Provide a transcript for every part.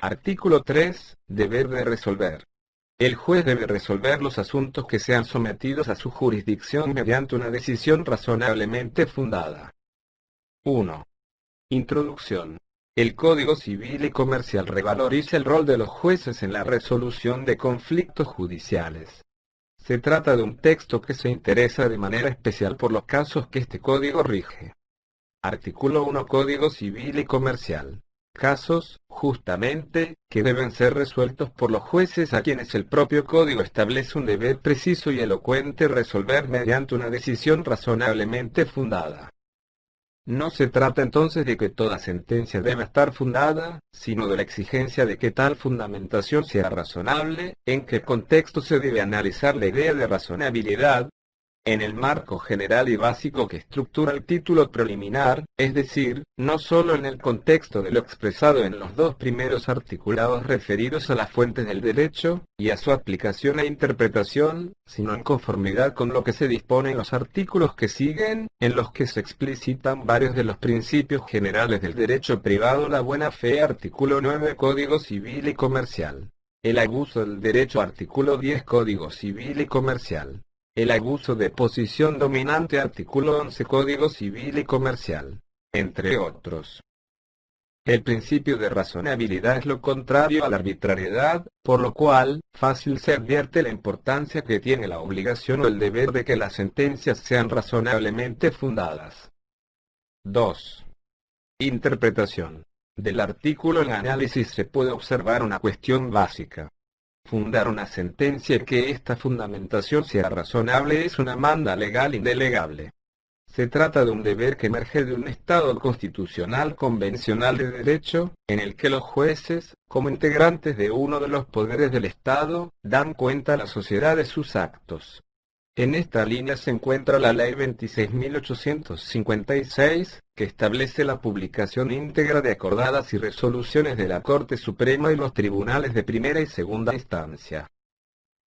Artículo 3. Deber de resolver. El juez debe resolver los asuntos que sean sometidos a su jurisdicción mediante una decisión razonablemente fundada. 1. Introducción. El Código Civil y Comercial revaloriza el rol de los jueces en la resolución de conflictos judiciales. Se trata de un texto que se interesa de manera especial por los casos que este código rige. Artículo 1. Código Civil y Comercial. Casos, justamente, que deben ser resueltos por los jueces a quienes el propio código establece un deber preciso y elocuente resolver mediante una decisión razonablemente fundada. No se trata entonces de que toda sentencia deba estar fundada, sino de la exigencia de que tal fundamentación sea razonable, en qué contexto se debe analizar la idea de razonabilidad, en el marco general y básico que estructura el título preliminar, es decir, no sólo en el contexto de lo expresado en los dos primeros articulados referidos a las fuentes del derecho, y a su aplicación e interpretación, sino en conformidad con lo que se dispone en los artículos que siguen, en los que se explicitan varios de los principios generales del derecho privado, la buena fe. Artículo 9. Código Civil y Comercial. El abuso del derecho. Artículo 10. Código Civil y Comercial. El abuso de posición dominante. Artículo 11. Código Civil y Comercial. Entre otros. El principio de razonabilidad es lo contrario a la arbitrariedad, por lo cual, fácil se advierte la importancia que tiene la obligación o el deber de que las sentencias sean razonablemente fundadas. 2. Interpretación. Del artículo en análisis se puede observar una cuestión básica. Fundar una sentencia y que esta fundamentación sea razonable es una manda legal indelegable. Se trata de un deber que emerge de un Estado constitucional convencional de derecho, en el que los jueces, como integrantes de uno de los poderes del Estado, dan cuenta a la sociedad de sus actos. En esta línea se encuentra la Ley 26.856, que establece la publicación íntegra de acordadas y resoluciones de la Corte Suprema y los tribunales de primera y segunda instancia.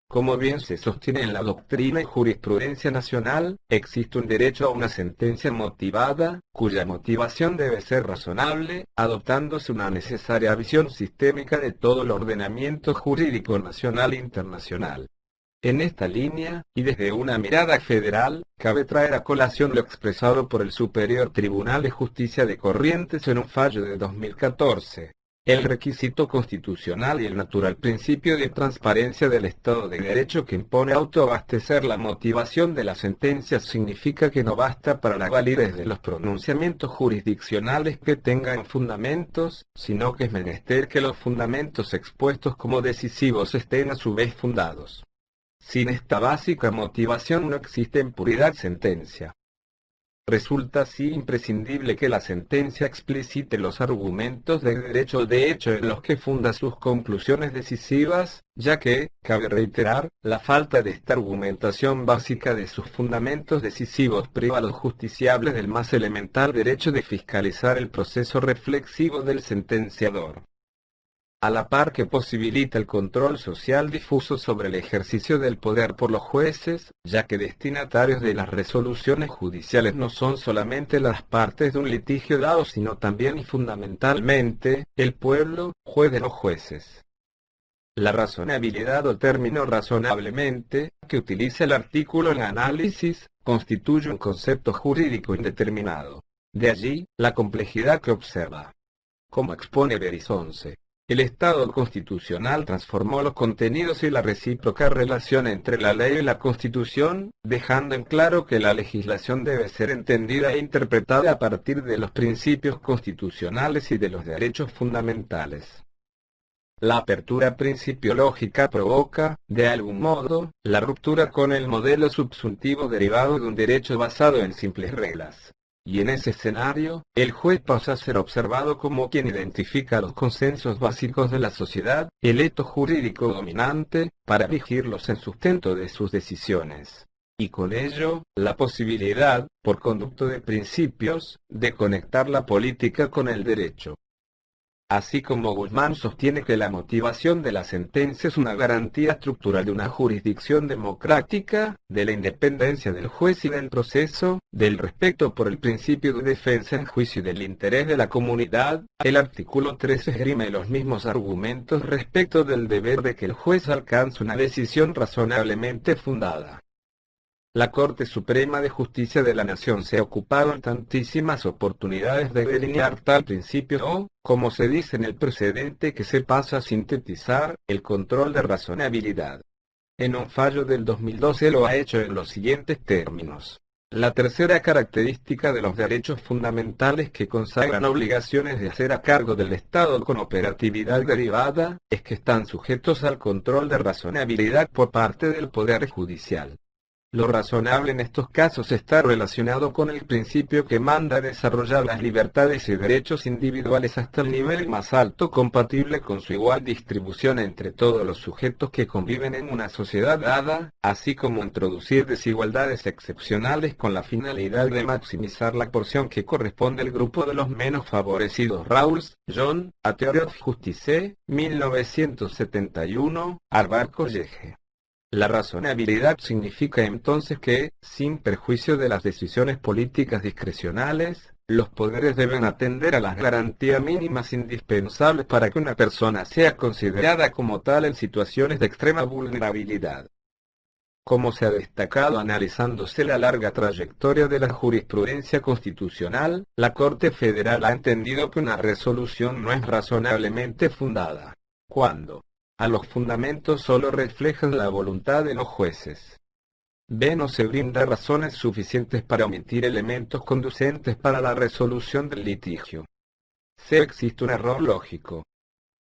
Como bien se sostiene en la doctrina y jurisprudencia nacional, existe un derecho a una sentencia motivada, cuya motivación debe ser razonable, adoptándose una necesaria visión sistémica de todo el ordenamiento jurídico nacional e internacional. En esta línea, y desde una mirada federal, cabe traer a colación lo expresado por el Superior Tribunal de Justicia de Corrientes en un fallo de 2014. El requisito constitucional y el natural principio de transparencia del Estado de Derecho que impone autoabastecer la motivación de las sentencias significa que no basta para la validez de los pronunciamientos jurisdiccionales que tengan fundamentos, sino que es menester que los fundamentos expuestos como decisivos estén a su vez fundados. Sin esta básica motivación no existe en puridad sentencia. Resulta así imprescindible que la sentencia explicite los argumentos de derecho o de hecho en los que funda sus conclusiones decisivas, ya que, cabe reiterar, la falta de esta argumentación básica de sus fundamentos decisivos priva a los justiciables del más elemental derecho de fiscalizar el proceso reflexivo del sentenciador. A la par que posibilita el control social difuso sobre el ejercicio del poder por los jueces, ya que destinatarios de las resoluciones judiciales no son solamente las partes de un litigio dado, sino también y fundamentalmente, el pueblo, juez de los jueces. La razonabilidad o término razonablemente, que utiliza el artículo en análisis, constituye un concepto jurídico indeterminado. De allí, la complejidad que observa. Como expone Berizonce, el Estado constitucional transformó los contenidos y la recíproca relación entre la ley y la Constitución, dejando en claro que la legislación debe ser entendida e interpretada a partir de los principios constitucionales y de los derechos fundamentales. La apertura principiológica provoca, de algún modo, la ruptura con el modelo subsuntivo derivado de un derecho basado en simples reglas. Y en ese escenario, el juez pasa a ser observado como quien identifica los consensos básicos de la sociedad, el hecho jurídico dominante, para erigirlos en sustento de sus decisiones. Y con ello, la posibilidad, por conducto de principios, de conectar la política con el derecho. Así como Guzmán sostiene que la motivación de la sentencia es una garantía estructural de una jurisdicción democrática, de la independencia del juez y del proceso, del respeto por el principio de defensa en juicio y del interés de la comunidad, el artículo 13 esgrime los mismos argumentos respecto del deber de que el juez alcance una decisión razonablemente fundada. La Corte Suprema de Justicia de la Nación se ha ocupado en tantísimas oportunidades de delinear tal principio o, como se dice en el precedente que se pasa a sintetizar, el control de razonabilidad. En un fallo del 2012 lo ha hecho en los siguientes términos. La tercera característica de los derechos fundamentales que consagran obligaciones de hacer a cargo del Estado con operatividad derivada, es que están sujetos al control de razonabilidad por parte del Poder Judicial. Lo razonable en estos casos está relacionado con el principio que manda desarrollar las libertades y derechos individuales hasta el nivel más alto compatible con su igual distribución entre todos los sujetos que conviven en una sociedad dada, así como introducir desigualdades excepcionales con la finalidad de maximizar la porción que corresponde al grupo de los menos favorecidos. Rawls, John, A Theory of Justice, 1971, Arbar College. La razonabilidad significa entonces que, sin perjuicio de las decisiones políticas discrecionales, los poderes deben atender a las garantías mínimas indispensables para que una persona sea considerada como tal en situaciones de extrema vulnerabilidad. Como se ha destacado analizándose la larga trayectoria de la jurisprudencia constitucional, la Corte Federal ha entendido que una resolución no es razonablemente fundada cuando a los fundamentos solo reflejan la voluntad de los jueces. B. No se brinda razones suficientes para omitir elementos conducentes para la resolución del litigio. C. Existe un error lógico.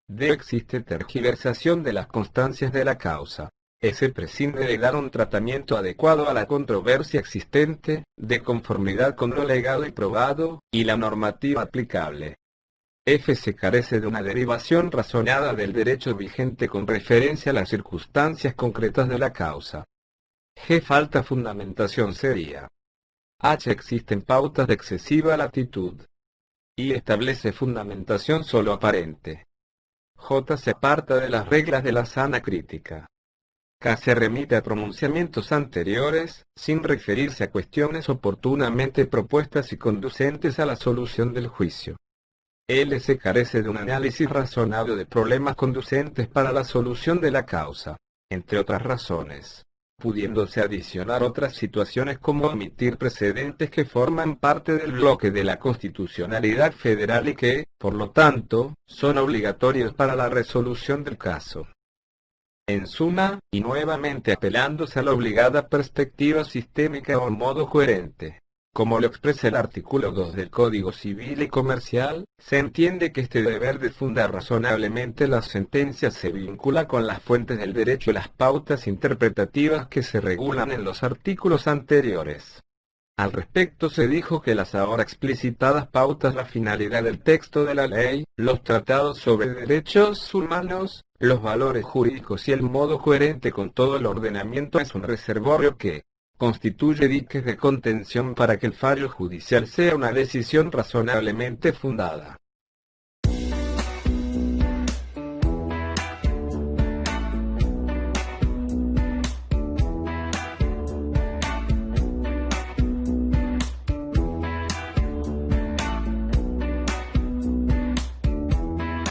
D. Existe tergiversación de las constancias de la causa. Se prescinde de dar un tratamiento adecuado a la controversia existente, de conformidad con lo legado y probado, y la normativa aplicable. F. Se carece de una derivación razonada del derecho vigente con referencia a las circunstancias concretas de la causa. G. Falta fundamentación seria. H. Existen pautas de excesiva latitud. I. Establece fundamentación solo aparente. J. Se aparta de las reglas de la sana crítica. K. Se remite a pronunciamientos anteriores, sin referirse a cuestiones oportunamente propuestas y conducentes a la solución del juicio. L. Se carece de un análisis razonable de problemas conducentes para la solución de la causa, entre otras razones, pudiéndose adicionar otras situaciones como omitir precedentes que forman parte del bloque de la constitucionalidad federal y que, por lo tanto, son obligatorios para la resolución del caso. En suma, y nuevamente apelándose a la obligada perspectiva sistémica o modo coherente, como lo expresa el artículo 2 del Código Civil y Comercial, se entiende que este deber de fundar razonablemente las sentencias se vincula con las fuentes del derecho y las pautas interpretativas que se regulan en los artículos anteriores. Al respecto se dijo que las ahora explicitadas pautas la finalidad del texto de la ley, los tratados sobre derechos humanos, los valores jurídicos y el modo coherente con todo el ordenamiento es un reservorio que constituye diques de contención para que el fallo judicial sea una decisión razonablemente fundada.